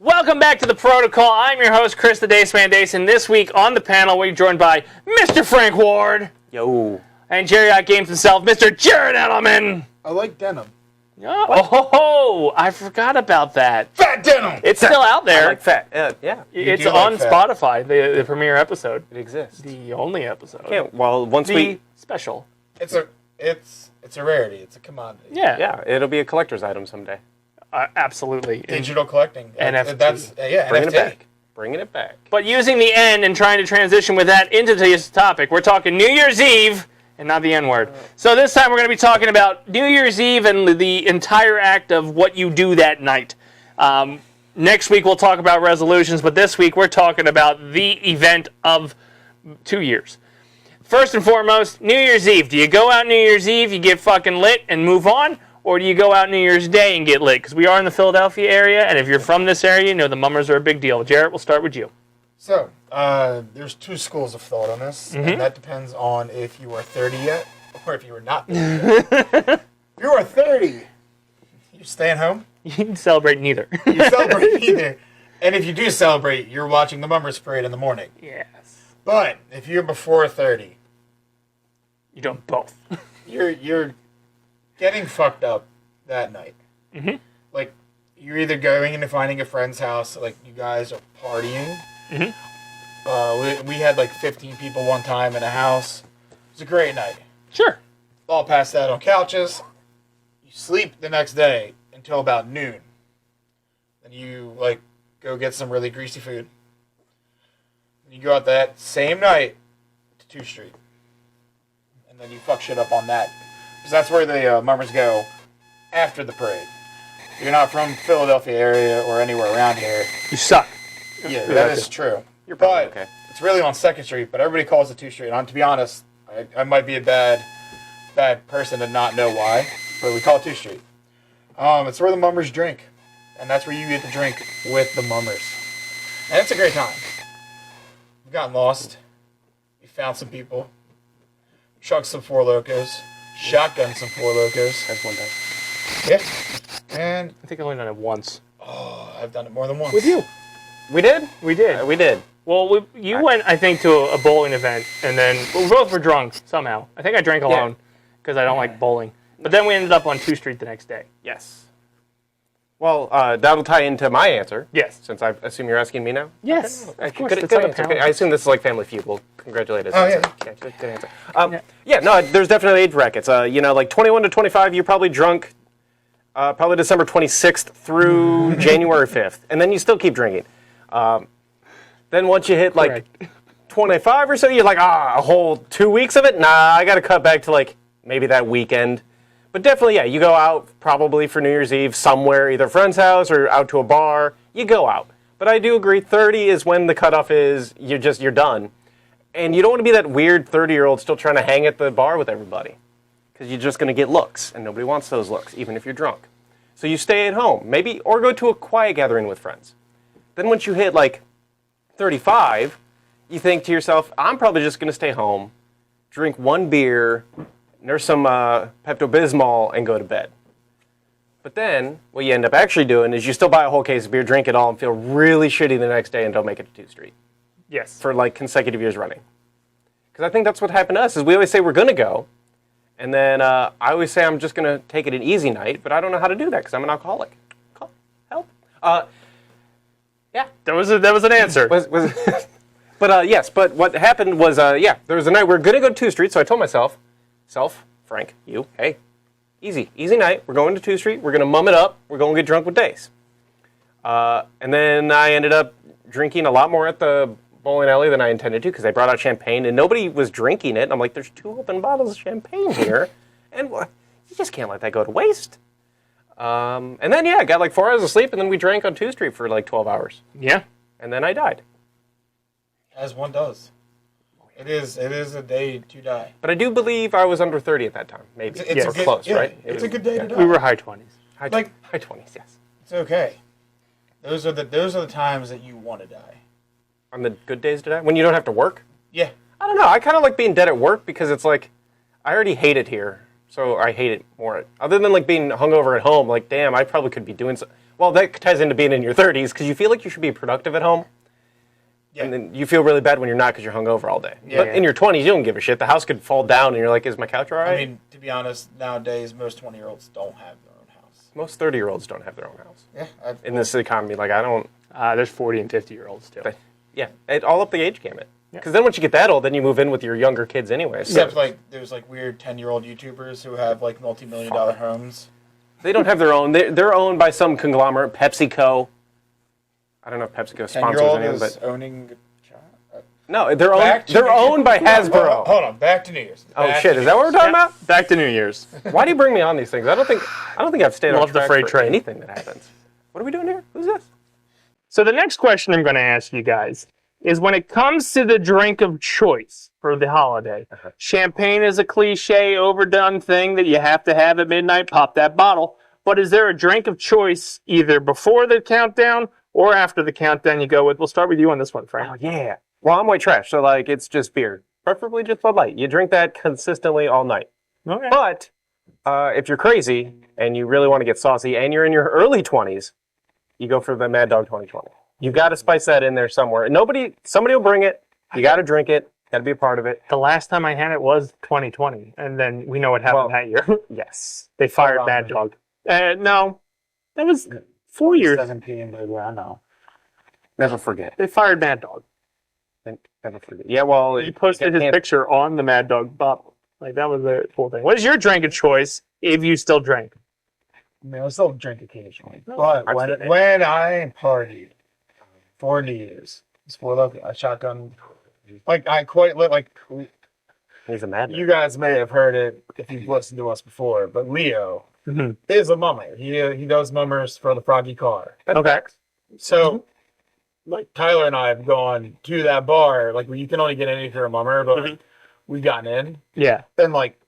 Welcome back to The Protocol. I'm your host, Chris the Dace Man Dace, and this week on the panel we're joined by Mr. Frank Ward. Yo. And Jarrett Games himself, Mr. Jarrett Edelman. I like denim. Oh, I forgot about that. Fat denim! It's still out there. I like fat. Yeah. It's do on like fat. Spotify, the premiere episode. It exists. The only episode. Yeah, well, once the special. It's a rarity. It's a commodity. Yeah. it'll be a collector's item someday. Absolutely. Digital collecting. NFT. That's Bringing NFT. it back. Bringing it back. But using the N and trying to transition with that into today's topic, we're talking New Year's Eve and not the N-word. So this time we're going to be talking about New Year's Eve and the entire act of what you do that night. Next week we'll talk about resolutions, but this week we're talking about the event of 2 years. First and foremost, New Year's Eve. Do you go out New Year's Eve, you get fucking lit and move on? Or do you go out New Year's Day and get lit? Because we are in the Philadelphia area, and if you're from this area, you know the mummers are a big deal. Jarrett, we'll start with you. So, there's two schools of thought on this, and that depends on if you are 30 yet, or if you are not 30 yet. If you are 30, you're staying home. You can celebrate neither. You celebrate neither. And if you do celebrate, you're watching the Mummers Parade in the morning. Yes. But if you're before 30, You do both. you're getting fucked up that night. Mm-hmm. Like, you're either going and finding a friend's house, like you guys are partying. Mm-hmm. We had like 15 people one time in a house. It was a great night. Sure. All passed out on couches. You sleep the next day until about noon. Then you like go get some really greasy food. And you go out that same night to 2 Street. And then you fuck shit up on that. Because that's where the mummers go after the parade. If you're not from Philadelphia area or anywhere around here, You suck. yeah, that is true. You're probably But okay. it's really on 2nd Street, but everybody calls it 2 Street. And to be honest, I might be a bad person to not know why, but we call it 2 Street. It's where the mummers drink, and that's where you get to drink with the mummers. And it's a great time. We've gotten lost. We found some people. Chucked some Four Locos. Shotgunned some Four Locos. That's one day. Yeah. And I think I only done it once. I've done it more than once. With you. We did? We did. We did. Well, you went, I think, to a bowling event, and then we both were drunk somehow. I think I drank alone because I don't like bowling. But then we ended up on 2 Street the next day. Yes. Well, that'll tie into my answer. Yes. Since I assume you're asking me now? Yes. Okay. Of course. Good It's on the answer. panel. Okay. I assume this is like Family Feud. Well, congratulations. Oh, yeah. Good answer. No, there's definitely age brackets. Like 21 to 25, you're probably drunk probably December 26th through January 5th. And then you still keep drinking. Then once you hit like 25 or so, you're like, a whole 2 weeks of it? Nah, I got to cut back to like maybe that weekend. But definitely, yeah, you go out probably for New Year's Eve somewhere, either a friend's house or out to a bar. You go out. But I do agree, 30 is when the cutoff is, you're done. And you don't want to be that weird 30-year-old still trying to hang at the bar with everybody. Because you're just going to get looks, and nobody wants those looks, even if you're drunk. So you stay at home, maybe, or go to a quiet gathering with friends. Then once you hit like 35, you think to yourself, I'm probably just going to stay home, drink 1 beer, nurse some Pepto-Bismol, and go to bed. But then, what you end up actually doing is you still buy a whole case of beer, drink it all, and feel really shitty the next day and don't make it to 2 Street. Yes. For like consecutive years running. Because I think that's what happened to us, is we always say we're going to go, and then I always say I'm just going to take it an easy night, but I don't know how to do that because I'm an alcoholic. Help. Yeah. That was an answer. But yes, but what happened was, there was a night we were going to go to 2 Street, so I told myself, Frank, you, hey, easy night. We're going to 2 Street. We're going to mum it up. We're going to get drunk with Dace. And then I ended up drinking a lot more at the bowling alley than I intended to because they brought out champagne and nobody was drinking it. And I'm like, there's 2 open bottles of champagne here. And you just can't let that go to waste. And then, I got like 4 hours of sleep and then we drank on 2 Street for like 12 hours. Yeah. And then I died. As one does. It is a day to die. But I do believe I was under 30 at that time, maybe. It's or a good, close, yeah, right? It's a good day to die. We were high 20s. High 20s, yes. It's okay. Those are the times that you want to die. On the good days to die? When you don't have to work? Yeah. I don't know. I kind of like being dead at work because it's like, I already hate it here, so I hate it more. Other than like being hungover at home, like, damn, I probably could be doing Well, that ties into being in your 30s because you feel like you should be productive at home. Yeah. And then you feel really bad when you're not because you're hungover all day. Yeah. But in your 20s, you don't give a shit. The house could fall down and you're like, is my couch all right? I mean, to be honest, nowadays most 20-year-olds don't have their own house. Most 30-year-olds don't have their own house. Yeah. In this economy, like, I don't... There's 40 and 50-year-olds, too. Yeah, all up the age gamut. Because then once you get that old, then you move in with your younger kids anyway. So Except, like, there's, like, weird 10-year-old YouTubers who have, like, multi-million-dollar homes. they don't have their own. They're owned by some conglomerate, PepsiCo. I don't know if PepsiCo sponsors 10-year-old anyone, is but... owning... No, they're Back to they're New owned by Year's. Hasbro. Hold on, back to New Year's. Oh Back shit, to is that what we're talking about? Back to New Year's. Why do you bring me on these things? I don't think I've stayed on Love the track freight for train. anything that happens. What are we doing here? Who's this? So the next question I'm going to ask you guys is when it comes to the drink of choice for the holiday, champagne is a cliche, overdone thing that you have to have at midnight, pop that bottle. But is there a drink of choice either before the countdown or after the countdown you go with? We'll start with you on this one, Frank. Oh yeah. Well, I'm white trash, so like it's just beer, preferably just Bud Light. You drink that consistently all night. Okay. But if you're crazy and you really want to get saucy and you're in your early 20s, you go for the Mad Dog 2020. You got to spice that in there somewhere. Somebody will bring it. You got to drink it. Got to be a part of it. The last time I had it was 2020, and then we know what happened that year. Yes. They fired Mad Dog. No, that was 4 years. 7 p.m. baby, I know. Never forget. They fired Mad Dog. Never forget. Yeah, well, He posted his picture on the Mad Dog bottle. Like, that was the whole thing. What is your drink of choice if you still drink? I mean, I still drink occasionally. No, But I've when, seen it. when I partied for New Year's, it's for a shotgun. Like, I quite lit, like, He's a madman. you guys may have heard it if you've listened to us before, but Leo is a mummer. He does mummers for the Froggy Car. Okay. So, like, Tyler and I have gone to that bar, like, where you can only get in if you're a mummer, but like, we've gotten in. Yeah. Then, like,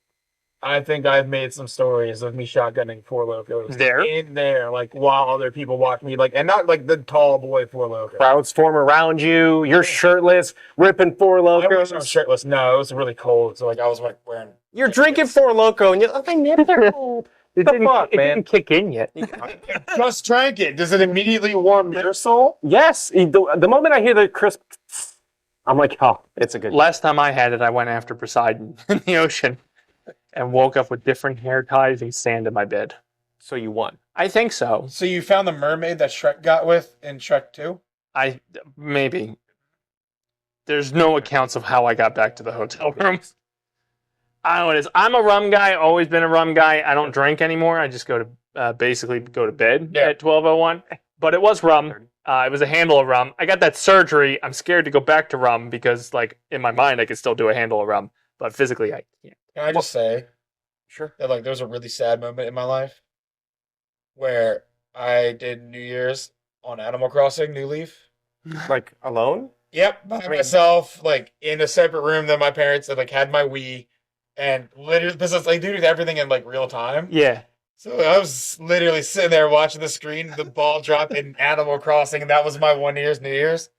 I think I've made some stories of me shotgunning Four Locos. There? In there, like, while other people watch me, like, and not, like, the tall boy Four Locos. Crowds form around you. You're shirtless, ripping Four I Locos. wasn't shirtless. No, it was really cold, so, like, I was, like, wearing... You're drinking Four Loco, and you're like, my nips are cold. It The didn't, fuck, it man? didn't kick in yet. Just drank it. Does it immediately warm your soul? Yes. The moment I hear the crisp, I'm like, oh, it's a good. Last time I had it, I went after Poseidon in the ocean and woke up with different hair ties and sand in my bed. So you won. I think so. So you found the mermaid that Shrek got with in Shrek 2? Maybe. There's no accounts of how I got back to the hotel room. I don't know what it is. I'm a rum guy, always been a rum guy. I don't drink anymore. I just go to basically go to bed at 12:01. But it was rum. It was a handle of rum. I got that surgery. I'm scared to go back to rum because, like, in my mind, I could still do a handle of rum, but physically, I can't. Can I just say Sure. that, like, there was a really sad moment in my life where I did New Year's on Animal Crossing New Leaf. Like alone? Yep, by myself, like, in a separate room than my parents had, like, had my Wii, and literally, because it's like, dude, everything in, like, real time. Yeah. So I was literally sitting there watching the screen, the ball drop in Animal Crossing, and that was my New Year's.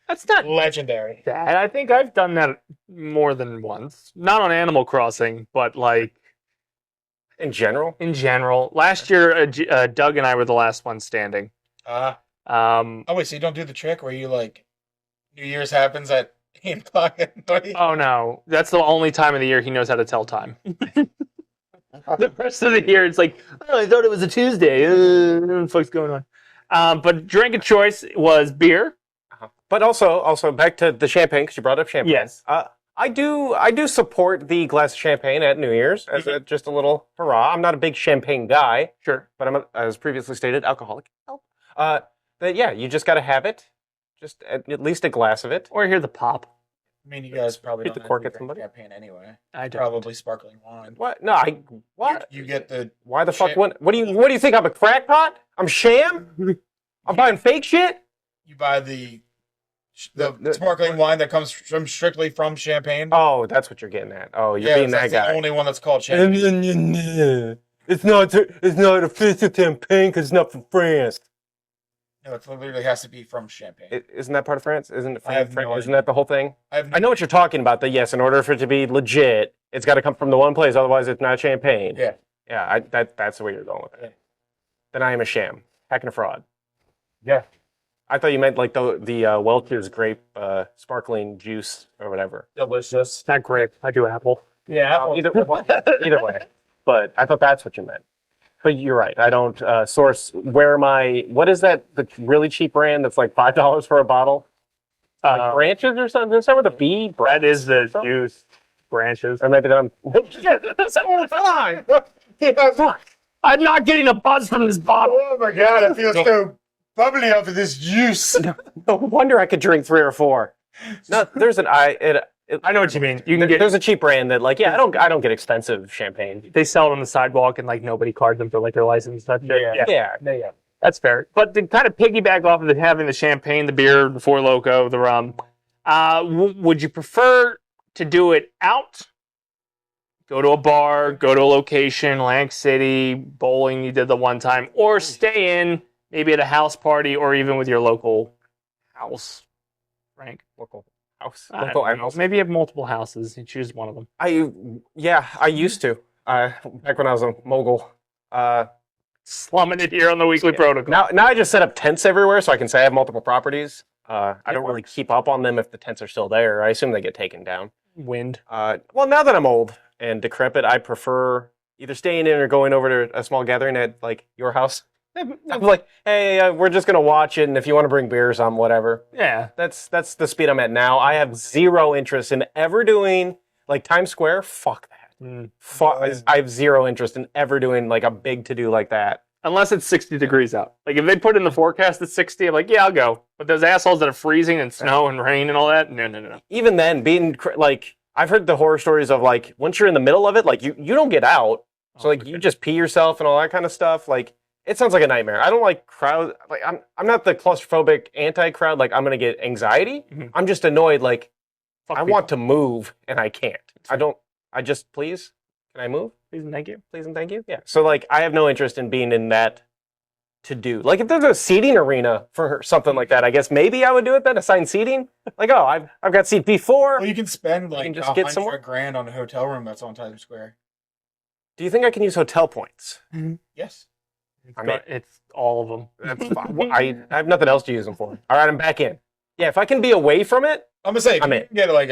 That's not Legendary. bad. I think I've done that more than once. Not on Animal Crossing, but, like, In general? in general. Last year, Doug and I were the last ones standing. Oh, wait, so you don't do the trick where you, like, New Year's happens at 8 o'clock at night? Oh no, that's the only time of the year he knows how to tell time. The rest of the year, it's like, oh, I thought it was a Tuesday. What the fuck's going on? But drink of choice was beer. But also back to the champagne because you brought up champagne. Yes. I do support the glass of champagne at New Year's as just a little hurrah. I'm not a big champagne guy, Sure. but I'm, as previously stated, alcoholic. But yeah, you just got to have it, just at least a glass of it. Or hear the pop. I mean, you guys probably Hit don't the cork have at to drink somebody? champagne anyway. I don't. Probably sparkling wine. What? No, what? You get the... Why the fuck? Shit. What do you think? I'm a crackpot? I'm sham? I'm buying fake shit? You buy the sparkling wine that comes from strictly from Champagne. Oh, that's what you're getting at. Oh, you're yeah, being that that's guy. the only one that's called Champagne. It's not official champagne because it's not from France. No, it literally has to be from Champagne. Isn't that part of France? Isn't it I have France? no Isn't idea. that the whole thing? I I know what you're talking about. That yes, in order for it to be legit, it's got to come from the one place. Otherwise, it's not champagne. Yeah. Yeah. That's the way you're going with it. Yeah. Then I am a sham. Hacking a fraud. Yeah. I thought you meant like the Welch's grape sparkling juice or whatever. Delicious. Not grape. I do apple. Yeah. Either way. But I thought that's what you meant. But you're right. I don't source where what is that, the really cheap brand that's like $5 for a bottle? Like Branches or something? Is that with a B? That is the juice. Branches. Or maybe that I'm... That's all the time! Yeah. I'm not getting a buzz from this bottle. Oh my god, I feel so bubbly off of this juice. No wonder I could drink 3 or 4. No, there's I know what you mean. You can get. there's a cheap brand that like, yeah, I don't get expensive champagne. They sell it on the sidewalk and like nobody cards them for like their license and stuff. Yeah. That's fair. But to kind of piggyback off of having the champagne, the beer, the Four Loko, the rum, would you prefer to do it out? Go to a bar, go to a location, Atlantic City, bowling, you did the one time, or stay in, maybe at a house party or even with your local house, Frank? Local house. I don't know. Maybe you have multiple houses. You choose one of them. I used to. Back when I was a mogul. Slumming it here on the weekly protocol. Now I just set up tents everywhere so I can say I have multiple properties. I don't really keep up on them if the tents are still there. I assume they get taken down. Wind. Well, now that I'm old and decrepit, I prefer either staying in or going over to a small gathering at like your house. I'm like, hey, we're just gonna watch it, and if you want to bring beers, whatever. Yeah. That's the speed I'm at now. I have zero interest in ever doing like Times Square. Fuck that. I have zero interest in ever doing like a big to do like that. Unless it's 60 degrees out. Like if they put in the forecast at 60, I'm like, yeah, I'll go. But those assholes that are freezing and snow and rain and all that, no. Even then, being like, I've heard the horror stories of like once you're in the middle of it, like you don't get out. So like you just pee yourself and all that kind of stuff. Like it sounds like a nightmare. I don't like crowd. Like I'm not the claustrophobic anti-crowd. Like I'm gonna get anxiety. Mm-hmm. I'm just annoyed. Like Fuck I people. want to move and I can't. I just please. Can I move? Please and thank you. Please and thank you. Yeah. So like I have no interest in being in that to do. Like if there's a seating arena for something like that, I guess maybe I would do it then. Assigned seating. Like I've got seat B4. Well, you can spend like just get some $100,000 on a hotel room that's on Times Square. Do you think I can use hotel points? Yes. It's all of them. That's fine. I have nothing else to use them for. All right, I'm back in. Yeah, if I can be away from it, I'm gonna say if I'm you in. can get like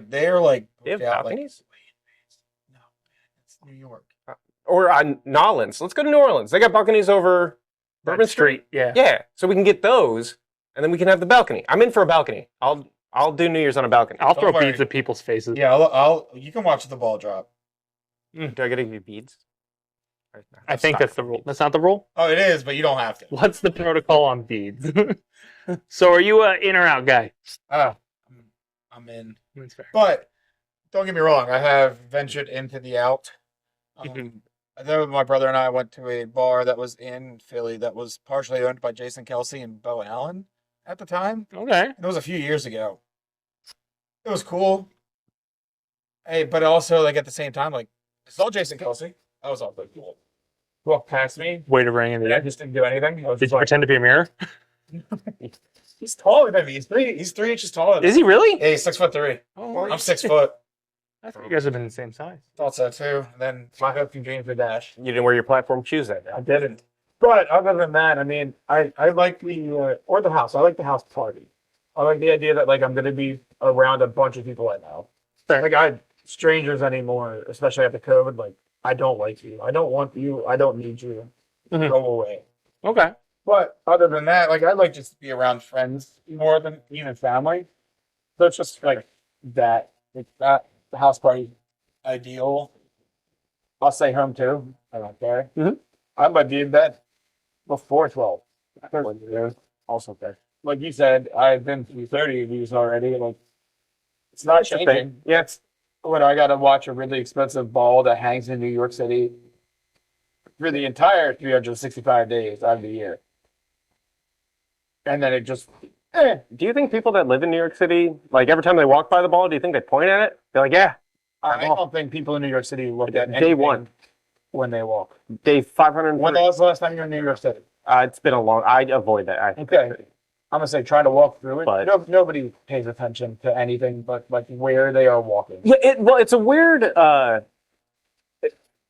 they're like they have booked out, like, balconies. no, it's New York. Or Nolans. Let's go to New Orleans. They got balconies over Bourbon Street. Yeah. Yeah, so we can get those, and then we can have the balcony. I'm in for a balcony. I'll do New Year's on a balcony. I'll throw Don't worry. beads at people's faces. Yeah, I'll you can watch the ball drop. Do I get to give you beads? I think that's the rule. That's not the rule? Oh, it is, but you don't have to. What's the protocol on beads? So are you an in or out guy? I'm in. That's fair. But don't get me wrong, I have ventured into the out. Mhm. I know my brother and I went to a bar that was in Philly that was partially owned by Jason Kelsey and Bo Allen at the time. Okay. It was a few years ago. It was cool. Hey, but also like at the same time, like I saw Jason Kelsey. That was also cool. Walked past me. Way to bring it And I in. just didn't do anything. I was Did just you like, pretend to be a mirror? He's taller than me. He's 3 inches taller than Is he really? Yeah, he's 6'3". Oh, I'm 6 foot. I thought you guys have been the same size. Thought so too. And then my hopes and dreams were dashed. You didn't wear your platform shoes that day. I didn't. But other than that, I mean, I like or the house. I like the house party. I like the idea that like I'm gonna be around a bunch of people I know. Fair. Like strangers anymore, especially after COVID. Like I don't like you. I don't want you. I don't need you. Mhm. Go away. Okay. But other than that, like I like just to be around friends more than even family. So it's just like that. It's not the house party ideal. I'll stay home too. I don't care. Mhm. I might be in bed before 12. Also fair. Like you said, I've been through 30 of these already. Like it's not It's a thing. changing. Yeah, it's when I got to watch a really expensive ball that hangs in New York City for the entire 365 days out of the year. And then it just, Do you think people that live in New York City, like every time they walk by the ball, do you think they point at it? They're like, yeah, I don't think people in New York City look at Day anything one. when they walk. day 500. When was the last time you were in New York City? It's been a long. I avoid that. Okay. I'm gonna say try to walk through it. But- Nobody pays attention to anything but like where they are walking. Yeah, it's a weird. I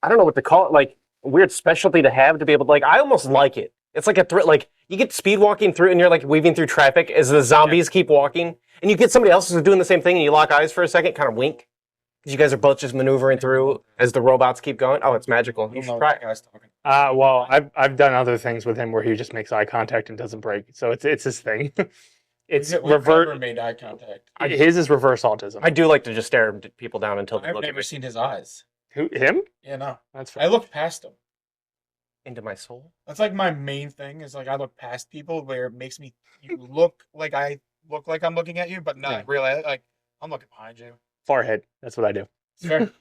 don't know what to call it. Like weird specialty to have to be able to. Like I almost like it It's like a thrill. Like you get speed walking through, and you're like weaving through traffic as the zombies keep walking, and you get somebody else who's doing the same thing, and you lock eyes for a second, kind of wink, because you guys are both just maneuvering through as the robots keep going. Oh, it's magical. You should try it. Guy's talking. Well, I've done other things with him where he just makes eye contact and doesn't break. So it's his thing. It's We've revert. never made eye contact. His is reverse autism. I do like to just stare people down until they I've look at never me. seen his eyes. Who, him? Yeah, no. That's I fair. look past him. Into my soul. That's like my main thing is like I look past people where it makes me you look like I look like I'm looking at you, but not Yeah. really. Like I'm looking behind you. Forehead. That's what I do. Fair.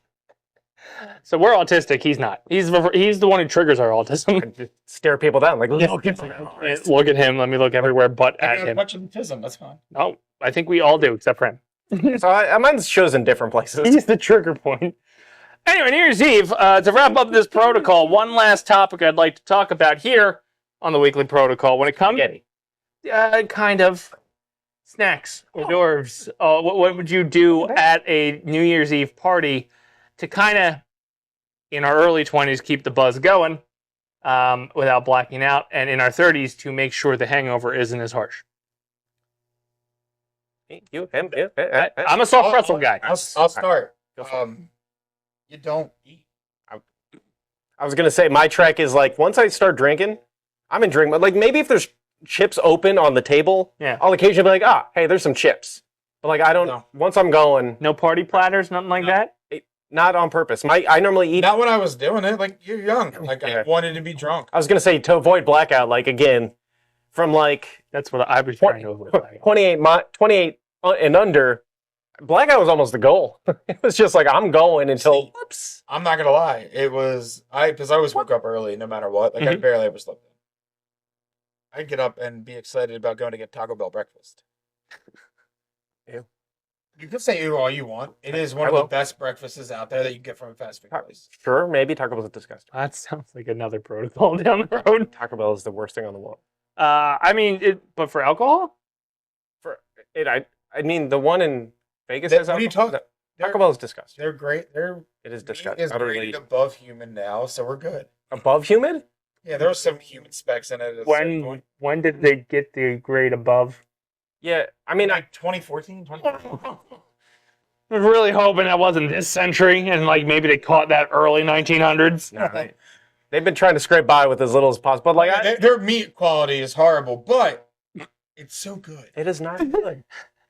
So we're autistic. He's not. He's the one who triggers our autism. I just stare people down like look at Look at him. Let me look everywhere but I at got him. much autism. That's fine. No, I think we all do except for him. So mine shows in different places. He's the trigger point. Anyway, New Year's Eve, to wrap up this protocol, one last topic I'd like to talk about here on the weekly protocol. When it comes, kind of snacks, hors d'oeuvres. What would you do at a New Year's Eve party to kind of, in our early 20s, keep the buzz going without blacking out, and in our 30s to make sure the hangover isn't as harsh? You, him, you. I'm a soft pretzel guy. I'll start. Go for it. You don't eat. I was gonna say my trek is like once I start drinking, I'm in drink mode. Like maybe if there's chips open on the table, Yeah. I'll occasionally be like, hey, there's some chips. But like I don't. No. Once I'm going, No party platters, nothing like that? not on purpose. I normally eat. Not when I was doing it. Like you're young. Like Yeah. I wanted to be drunk. I was gonna say to avoid blackout. Like again, from like That's what I was trying to avoid. 28 and under, blackout was almost the goal. It was just like I'm going until. Whoops. I'm not gonna lie. It was because I always woke up early no matter what. Like I Mhm. barely ever slept in. I'd get up and be excited about going to get Taco Bell breakfast. Ew. You can say ew all you want. It is one I of the will. best breakfasts out there that you can get from a fast food place. Sure, maybe Taco Bell is disgusting. That sounds like another protocol down the road. Taco Bell is the worst thing on the world. I mean, but for alcohol? For it, I mean the one in Vegas What has are you alcohol. talking? Taco Bell is disgusting. They're great. It is Meat disgusting. is Utterly rated above human now, so we're good. above human. Yeah, there are some human specs in it. At a certain point. When did they get the grade above? Yeah, I mean, Like 2014, 2015. I was really hoping that wasn't this century, and like maybe they caught that early 1900s. they've been trying to scrape by with as little as possible. But like, Their meat quality is horrible, but it's so good. it is not good.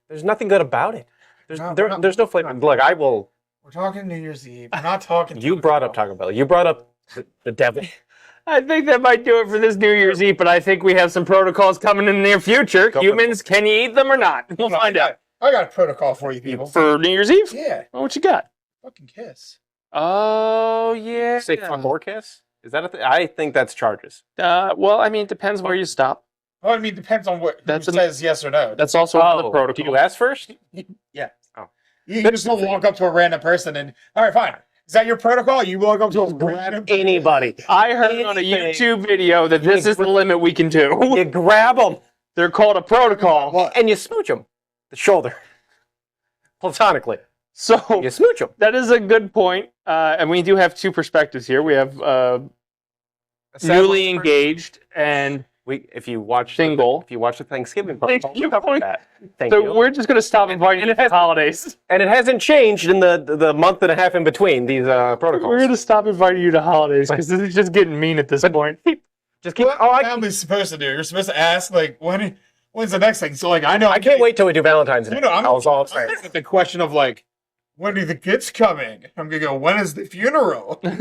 There's nothing good about it. No, There's no flavor. Look, I will. We're talking New Year's Eve. We're not talking. You brought up Taco Bell. You brought up the devil. I think that might do it for this New Year's Eve, but I think we have some protocols coming in the near future. Go for Humans, can you eat them or not? We'll find out. I got a protocol for you people. For New Year's Eve? Yeah, Oh, what you got? fucking kiss. Oh, yeah. Say fuck or kiss? Is that a thing? I think that's charges. Well, I mean, it depends where you stop. Well, I mean, depends on what That's who a- says yes or no. That's also another Do protocol. you ask first? Yeah. Oh. You just don't walk up to a random person and, all right, fine. Is that your protocol? You walk up to a random Anybody. I heard on a Anything. YouTube video that this is the limit we can do. You grab them They're called a protocol. What? and you smooch them. The shoulder. Platonically. So You smooch them. that is a good point. And we do have two perspectives here. We have newly engaged and If you watch single. if you watch the Thanksgiving Thank protocol, you. we covered that. Thank So you. we're just going to stop inviting you to holidays. And it hasn't changed in the month and a half in between these protocols. We're going to stop inviting you to holidays because this is just getting mean at this point. Just keep. What Oh, family's supposed to do? You're supposed to ask, like, when's the next thing? So, like, I know. I can't wait till we do Valentine's Day. You know, I'm That was all I'm saying. looking at the question of, like, when are the kids coming? I'm going to go, when is the funeral? You're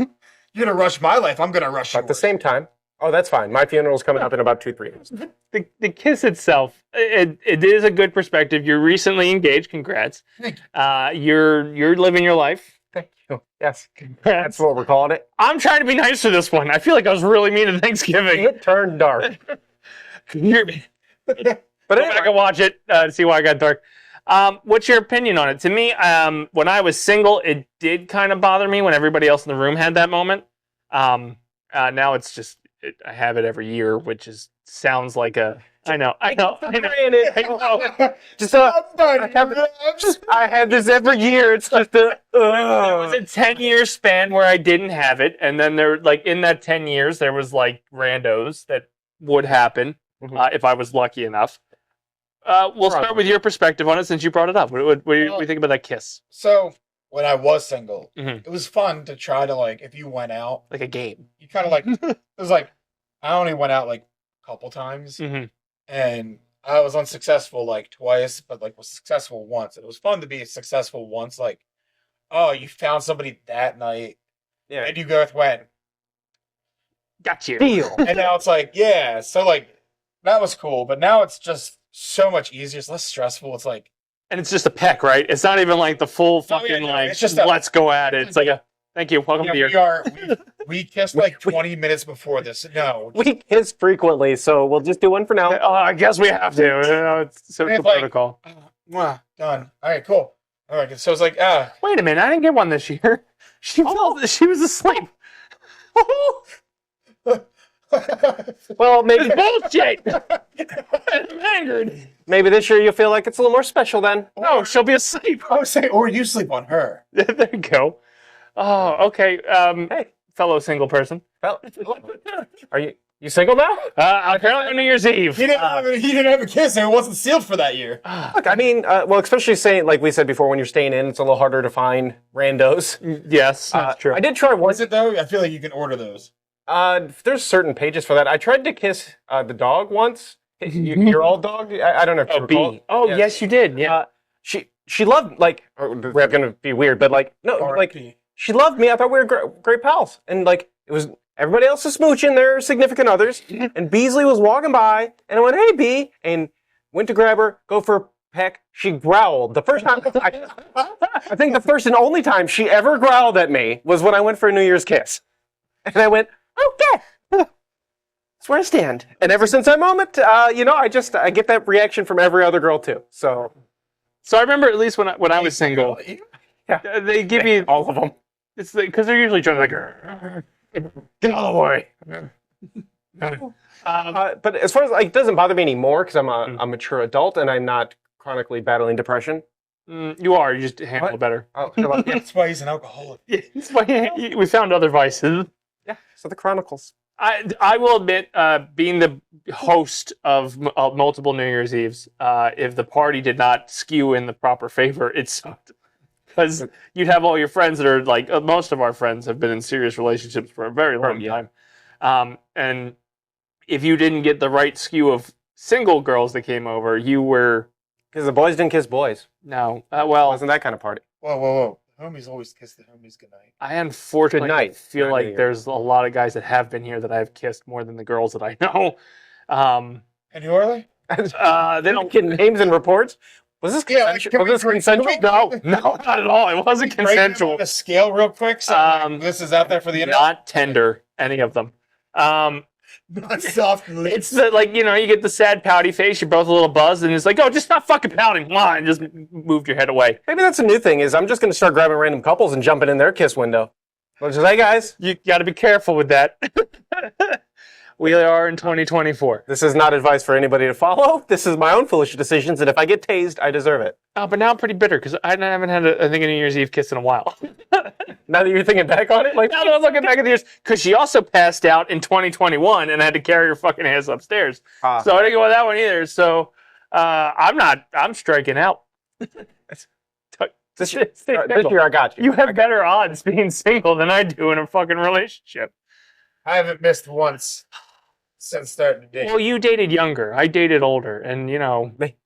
going to rush my life. I'm going to rush But at the yours. same time, oh, that's fine. My funeral's coming up in about 2-3 years. The kiss itself, it is a good perspective. You're recently engaged. Congrats. Thank You're living your life. Thank you. Yes, Congrats. that's what we're calling it. I'm trying to be nice to this one. I feel like I was really mean at Thanksgiving. It turned dark. You're- But Go back anyway, and watch it to see why I got dark. What's your opinion on it? To me, when I was single, it did kind of bother me when everybody else in the room had that moment. Now it's just I have it every year, which sounds like a. I know. just I have this every year. It's just There was a 10-year span where I didn't have it, and then there, like in that 10 years, there was like randos that would happen if I was lucky enough. We'll start with your perspective on it since you brought it up. What do you think about that kiss? So when I was single, Mhm. it was fun to try to like if you went out, Like a game. you kind of like it was like I only went out like a couple times, Mhm. and I was unsuccessful like twice, but like was successful once. And it was fun to be successful once. Like, oh, you found somebody that night, Yeah. and you both went, Got you. Deal. and now it's like, yeah. So like that was cool, but now it's just so much easier. It's less stressful. It's like. And it's just a peck, right? It's not even like the full No, fucking no, like. it's just let's go at it. It's like a thank you. Welcome to your. We kissed like 20 minutes before this. No. We kiss frequently, so we'll just do one for now. Oh, I guess we have to. You know, it's social It's like- protocol. Mwah, done. All right, cool. All right, so it's like, Wait a minute, I didn't get one this year. She was asleep. Well, maybe Bullshit. I'm angered. maybe this year you'll feel like it's a little more special then. No, she'll be asleep. I was saying, or you sleep on her. There you go. Oh, okay. Hey. Fellow single person. Well, are you single now? Apparently on New Year's Eve. He didn't have a kiss, and it wasn't sealed for that year. Look, I mean, well, especially saying like we said before, when you're staying in, it's a little harder to find randos. Yes, that's true. I did try once. Is it though? I feel like you can order those. There's certain pages for that. I tried to kiss the dog once. Your old dog. I don't know if you Oh, recall. B. Oh, Yeah. yes, you did. Yeah. She loved like. This is gonna be weird, but like no, like R.I.P. she loved me. I thought we were great pals, and like it was everybody else is smooching their significant others, and Beasley was walking by, and I went, "Hey, B," and went to grab her, go for a peck. She growled. The first time, I think the first and only time she ever growled at me was when I went for a New Year's kiss, and I went, "Okay." That's where I stand. And ever since that moment, I get that reaction from every other girl too. So So I remember at least when I was single, yeah, they give you all of them. it's because they're usually trying to like get out of the way. But as far as like, it doesn't bother me anymore because I'm a mature adult and I'm not chronically battling depression. You are. You just handle it better. Oh, That's why he's an alcoholic. It's why we found other vices. yeah. So the Chronicles. I will admit, being the host of multiple New Year's Eves, if the party did not skew in the proper favor, it sucked. Because you'd have all your friends that are like, most of our friends have been in serious relationships for a very long time. And if you didn't get the right skew of single girls that came over, you were... Because the boys didn't kiss boys. No. It Well, wasn't that kind of party. Whoa. Homies always kiss the homies goodnight. I unfortunately Good night. feel Not like New Year. there's a lot of guys that have been here that I've kissed more than the girls that I know. And who are they? They don't Get names and reports. Was this Yeah, consensual? can Was this we- consensual? No, not at all. It wasn't Break them consensual. on a scale real quick. So this is out there for the internet. Not tender, any of them. Not soft lips. It's the, like, you get the sad pouty face. You're both a little buzzed, and it's like, oh, just stop fucking pouting. Come on, and just moved your head away. Maybe that's a new thing. Is I'm just going to start grabbing random couples and jumping in their kiss window. Which is, hey guys, You got to be careful with that. We are in 2024. this is not advice for anybody to follow. This is my own foolish decisions, and if I get tased, I deserve it. But now I'm pretty bitter because I haven't had, a New Year's Eve kiss in a while. Now that you're thinking back on it, like Now that I'm looking back at the years, because she also passed out in 2021 and had to carry her fucking ass upstairs. Ah. So I didn't go with that one either. So I'm striking out. this year I got you. You have better odds being single than I do in a fucking relationship. I haven't missed once since starting to date. Well, you dated younger. I dated older. And,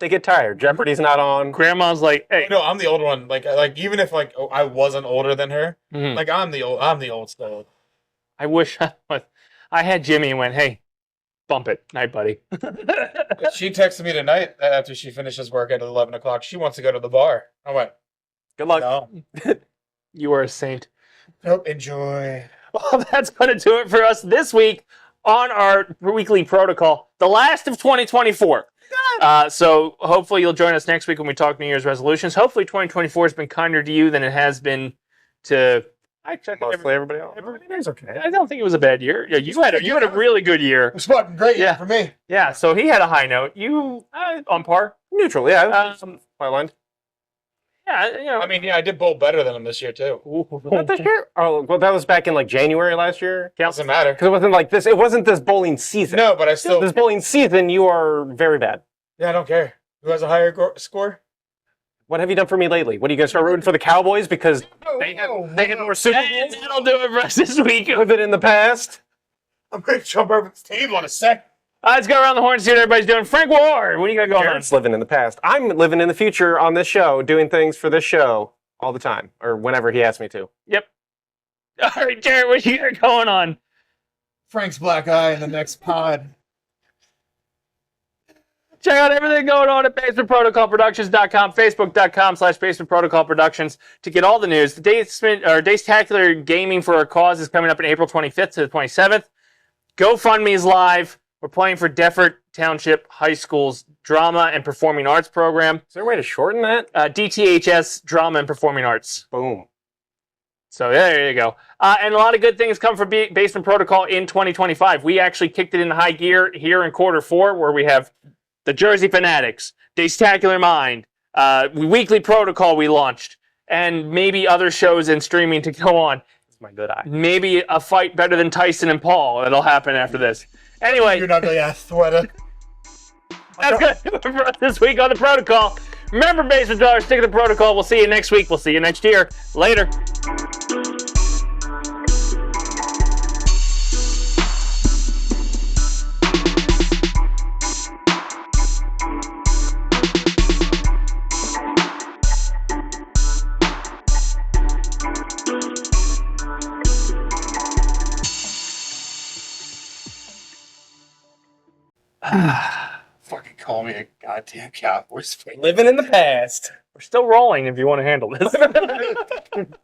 They get tired. Jeopardy's not on. grandma's like, hey. No, I'm the old one. Like even if I wasn't older than her, Mhm. like I'm the old soul. I wish I had Jimmy and went, hey, bump it. Night, buddy. She texted me tonight after she finishes work at 11 o'clock. She wants to go to the bar. I went, Good luck. no. You are a saint. Nope, enjoy. Well, that's going to do it for us this week on our weekly protocol, the last of 2024. So hopefully you'll join us next week when we talk New Year's resolutions. Hopefully 2024 has been kinder to you than it has been to Mostly everybody else. Everything's okay. I don't think it was a bad year. Yeah, you had a really good year. It was fucking great Yeah. for me. Yeah, so he had a high note. You on par. Neutral, yeah. Um, My line. Yeah, you know. I mean, yeah, I did bowl better than him this year too. Not this year? Oh, well, that was back in like January last year. Doesn't matter. Because it wasn't like this. It wasn't this bowling season. No, but I still. This bowling season, you are very bad. Yeah, I don't care. Who has a higher score? What have you done for me lately? What are you gonna start rooting for the Cowboys because they had more Super And Bowls? that'll do it for us this week. Live it in the past. I'm ready to jump over this table in a sec. Let's go around the horn and see what everybody's doing. Frank Ward, what do you got going on? Jarrett's living in the past. I'm living in the future on this show, doing things for this show all the time, or whenever he asks me to. Yep. All right, Jarrett, what you got going on? Frank's black eye in the next pod. Check out everything going on at basementprotocolproductions.com, facebook.com/Basement Protocol Productions to get all the news. The Dacetacular Gaming for a Cause is coming up on April 25th to the 27th. GoFundMe is live. We're playing for Deffert Township High School's Drama and Performing Arts program. Is there a way to shorten that? DTHS, Drama and Performing Arts. Boom. So there you go. And a lot of good things come from Basement Protocol in 2025. We actually kicked it into high gear here in Q4 where we have the Jersey Fanatics, Dacetacular Mind, Weekly Protocol we launched, and maybe other shows and streaming to go on. It's my good eye. Maybe a fight better than Tyson and Paul that'll happen after this. Anyway, You're not going to sweater. that's good for us this week on the Protocol. Remember, Basement Dwellers, stick to the Protocol. We'll see you next week. We'll see you next year. Later. Fucking call me a goddamn Cowboys fan. Living in the past. We're still rolling if you want to handle this.